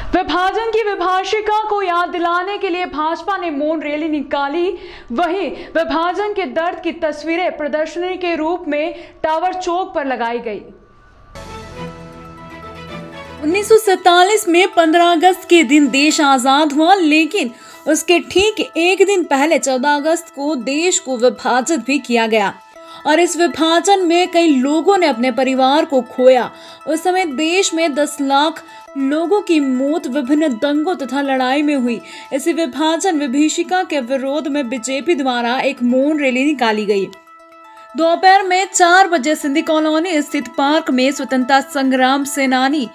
विभाजन की विभाषिका को याद दिलाने के लिए भाजपा ने मौन रैली निकाली। वहीं विभाजन के दर्द की तस्वीरें प्रदर्शनी के रूप में टावर चौक पर लगाई गई। 1947 में 15 अगस्त के दिन देश आजाद हुआ, लेकिन उसके ठीक एक दिन पहले 14 अगस्त को देश को विभाजित भी किया गया और इस विभाजन में कई लोगों ने अपने परिवार को खोया। उस समय देश में 10 लाख लोगों की मौत विभिन्न दंगों तथा लड़ाई में हुई। इसी विभाजन विभीषिका के विरोध में बीजेपी द्वारा एक मौन रैली निकाली गई। दोपहर में 4 बजे सिंधी कॉलोनी स्थित पार्क में स्वतंत्रता संग्राम सेनानी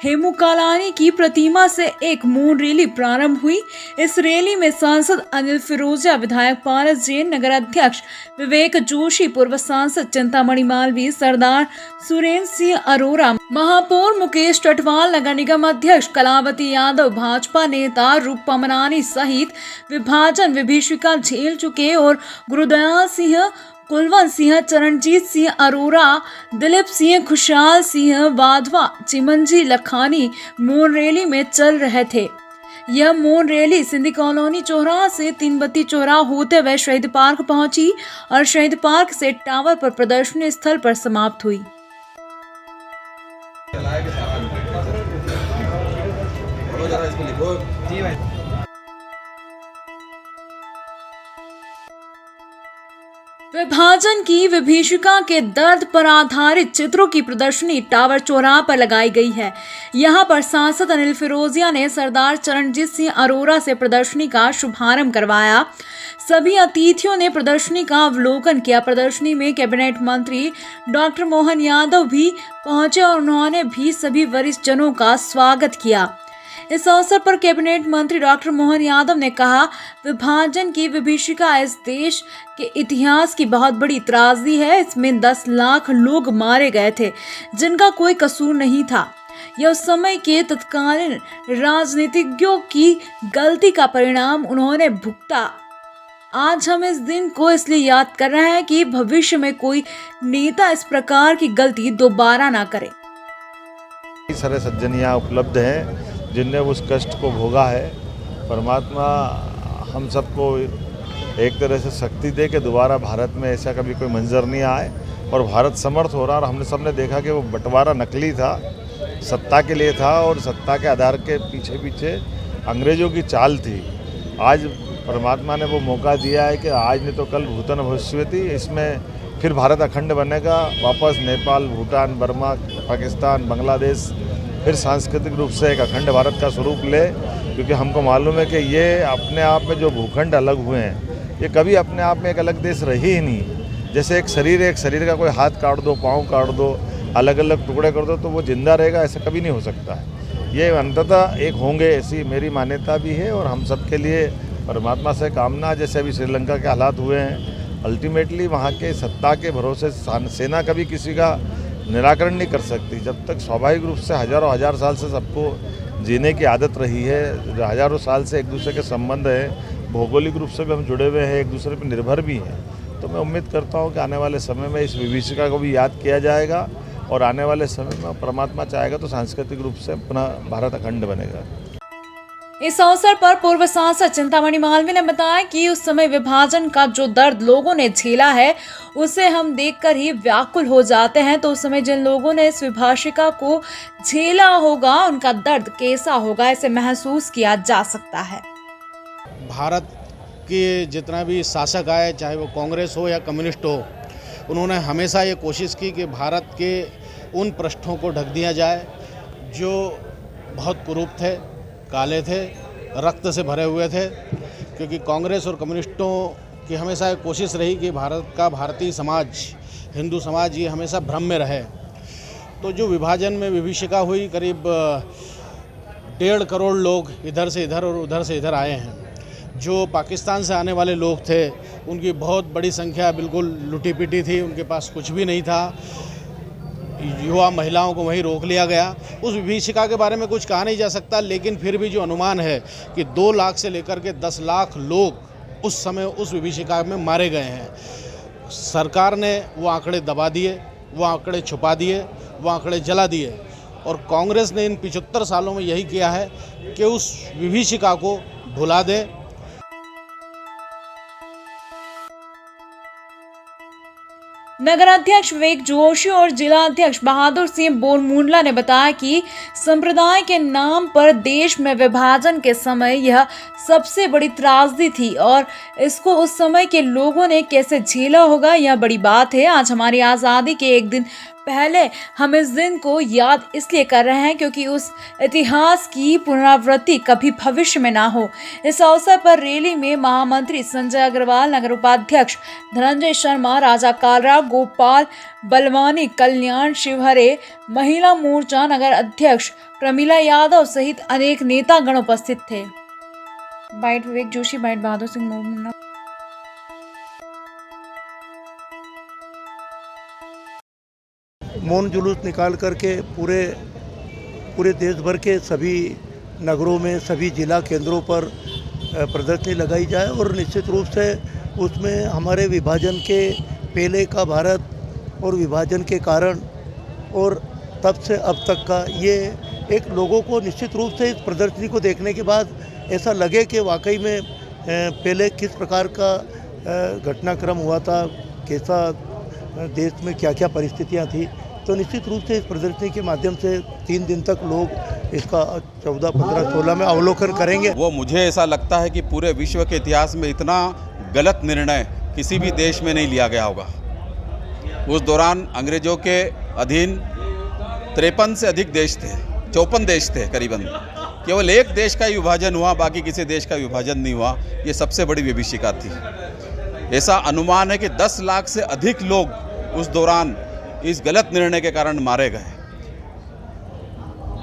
हेमू कालानी की प्रतिमा से एक मौन रैली प्रारंभ हुई। इस रैली में सांसद अनिल फिरोजिया, विधायक पारस जैन, नगर अध्यक्ष विवेक जोशी, पूर्व सांसद चिंतामणि मालवीय, सरदार सुरेंद्र सिंह अरोरा, महापौर मुकेश टटवाल, नगर निगम अध्यक्ष कलावती यादव, भाजपा नेता रूपा मनानी सहित विभाजन विभीषिका झेल चुके और गुरुदयाल सिंह, कुलवंत सिंह, चरणजीत सिंह अरोरा, दिलीप सिंह, खुशहाल सिंह वाधवा, चिमनजी लखानी मौन रैली में चल रहे थे। यह मौन रैली सिंधी कॉलोनी चौराहा से तीनबत्ती चौराहा होते हुए शहीद पार्क पहुंची और शहीद पार्क से टावर पर प्रदर्शनी स्थल पर समाप्त हुई। विभाजन की विभीषिका के दर्द पर आधारित चित्रों की प्रदर्शनी टावर चौराहा पर लगाई गई है। यहां पर सांसद अनिल फिरोजिया ने सरदार चरणजीत सिंह अरोरा से प्रदर्शनी का शुभारंभ करवाया। सभी अतिथियों ने प्रदर्शनी का अवलोकन किया। प्रदर्शनी में कैबिनेट मंत्री डॉक्टर मोहन यादव भी पहुंचे और उन्होंने भी सभी वरिष्ठ जनों का स्वागत किया। इस अवसर पर कैबिनेट मंत्री डॉक्टर मोहन यादव ने कहा, विभाजन की विभीषिका इस देश के इतिहास की बहुत बड़ी त्रासदी है। इसमें 10 लाख लोग मारे गए थे जिनका कोई कसूर नहीं था। यह उस समय के तत्कालीन राजनीतिज्ञों की गलती का परिणाम उन्होंने भुगता। आज हम इस दिन को इसलिए याद कर रहे हैं कि भविष्य में कोई नेता इस प्रकार की गलती दोबारा ना करे। सारे सज्जन यहाँ उपलब्ध हैं जिनने उस कष्ट को भोगा है। परमात्मा हम सबको एक तरह से शक्ति दे कि दोबारा भारत में ऐसा कभी कोई मंजर नहीं आए और भारत समर्थ हो रहा। और हमने सबने देखा कि वो बंटवारा नकली था, सत्ता के लिए था और सत्ता के आधार के पीछे पीछे अंग्रेज़ों की चाल थी। आज परमात्मा ने वो मौका दिया है कि आज नहीं तो कल भूतन भविष्यति, इसमें फिर भारत अखंड बनेगा। वापस नेपाल, भूटान, बर्मा, पाकिस्तान, बांग्लादेश फिर सांस्कृतिक रूप से एक अखंड भारत का स्वरूप ले, क्योंकि हमको मालूम है कि ये अपने आप में जो भूखंड अलग हुए हैं ये कभी अपने आप में एक अलग देश रही ही नहीं। जैसे एक शरीर का कोई हाथ काट दो, पाँव काट दो, अलग अलग टुकड़े कर दो तो वो जिंदा रहेगा, ऐसा कभी नहीं हो सकता है। ये अंततः एक होंगे, ऐसी मेरी मान्यता भी है। और हम सब के लिए परमात्मा से कामना, जैसे अभी श्रीलंका के हालात हुए हैं, अल्टीमेटली वहाँ के सत्ता के भरोसे सेना कभी किसी का निराकरण नहीं कर सकती। जब तक स्वाभाविक रूप से हजारों हजार साल से सबको जीने की आदत रही है, हजारों साल से एक दूसरे के संबंध है, भौगोलिक रूप से भी हम जुड़े हुए हैं, एक दूसरे पर निर्भर भी हैं। तो मैं उम्मीद करता हूँ कि आने वाले समय में इस विभीषिका को भी याद किया जाएगा और आने वाले समय में परमात्मा चाहेगा तो सांस्कृतिक रूप से अपना भारत अखंड बनेगा। इस अवसर पर पूर्व सांसद चिंतामणि मालवीय ने बताया कि उस समय विभाजन का जो दर्द लोगों ने झेला है उसे हम देखकर ही व्याकुल हो जाते हैं। तो उस समय जिन लोगों ने इस विभाषिका को झेला होगा उनका दर्द कैसा होगा, इसे महसूस किया जा सकता है। भारत के जितना भी शासक आए, चाहे वो कांग्रेस हो या कम्युनिस्ट हो, उन्होंने हमेशा ये कोशिश की कि भारत के उन पृष्ठों को ढक दिया जाए जो बहुत कुरूप थे, काले थे, रक्त से भरे हुए थे। क्योंकि कांग्रेस और कम्युनिस्टों की हमेशा एक कोशिश रही कि भारत का भारतीय समाज, हिंदू समाज ये हमेशा भ्रम में रहे। तो जो विभाजन में विभीषिका हुई, करीब 1.5 करोड़ लोग इधर से इधर और उधर से इधर आए हैं। जो पाकिस्तान से आने वाले लोग थे उनकी बहुत बड़ी संख्या बिल्कुल लुटी पिटी थी, उनके पास कुछ भी नहीं था। युवा महिलाओं को वहीं रोक लिया गया। उस विभीषिका के बारे में कुछ कहा नहीं जा सकता, लेकिन फिर भी जो अनुमान है कि 2 लाख से लेकर के 10 लाख लोग उस समय उस विभीषिका में मारे गए हैं। सरकार ने वो आंकड़े दबा दिए, वो आंकड़े छुपा दिए, वो आंकड़े जला दिए और कांग्रेस ने इन 75 सालों में यही किया है कि उस विभीषिका को भुला दे। नगर अध्यक्ष विवेक जोशी और जिला अध्यक्ष बहादुर सिंह बोरमुंडला ने बताया कि संप्रदाय के नाम पर देश में विभाजन के समय यह सबसे बड़ी त्रासदी थी और इसको उस समय के लोगों ने कैसे झेला होगा, यह बड़ी बात है। आज हमारी आज़ादी के एक दिन पहले हम इस दिन को याद इसलिए कर रहे हैं क्योंकि उस इतिहास की पुनरावृत्ति कभी भविष्य में ना हो। इस अवसर पर रैली में महामंत्री संजय अग्रवाल, नगर उपाध्यक्ष धनंजय शर्मा, राजा कालरा, गोपाल बलवानी, कल्याण शिवहरे, महिला मोर्चा नगर अध्यक्ष प्रमीला यादव सहित अनेक नेतागण उपस्थित थे। Bite Vivek Joshi, bite Bahadur Singh Bormundla. मौन जुलूस निकाल करके पूरे देश भर के सभी नगरों में, सभी जिला केंद्रों पर प्रदर्शनी लगाई जाए और निश्चित रूप से उसमें हमारे विभाजन के पहले का भारत और विभाजन के कारण और तब से अब तक का ये एक लोगों को निश्चित रूप से इस प्रदर्शनी को देखने के बाद ऐसा लगे कि वाकई में पहले किस प्रकार का घटनाक्रम हुआ था, कैसा देश में क्या क्या परिस्थितियां थी। तो निश्चित रूप से इस प्रदर्शनी के माध्यम से 3 दिन तक लोग इसका 14, 15, 16 में अवलोकन करेंगे। वो मुझे ऐसा लगता है कि पूरे विश्व के इतिहास में इतना गलत निर्णय किसी भी देश में नहीं लिया गया होगा। उस दौरान अंग्रेजों के अधीन 53 से अधिक देश थे, 54 देश थे करीबन। केवल एक देश का विभाजन हुआ, बाकी किसी देश का विभाजन नहीं हुआ। ये सबसे बड़ी विभीषिका थी। ऐसा अनुमान है कि 10 लाख से अधिक लोग उस दौरान इस गलत निर्णय के कारण मारे गए।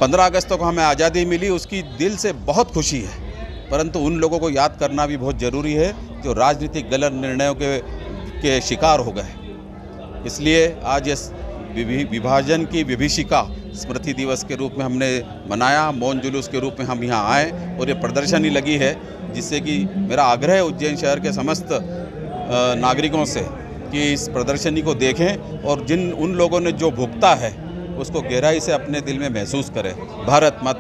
15 अगस्त को हमें आज़ादी मिली, उसकी दिल से बहुत खुशी है, परंतु उन लोगों को याद करना भी बहुत ज़रूरी है जो राजनीतिक गलत निर्णयों के शिकार हो गए। इसलिए आज इस विभाजन की विभीषिका स्मृति दिवस के रूप में हमने मनाया। मौन जुलूस के रूप में हम यहाँ आए और ये प्रदर्शनी लगी है, जिससे कि मेरा आग्रह है उज्जैन शहर के समस्त नागरिकों से कि इस प्रदर्शनी को देखें और उन लोगों ने जो भुगता है उसको गहराई से अपने दिल में महसूस करें। भारत माता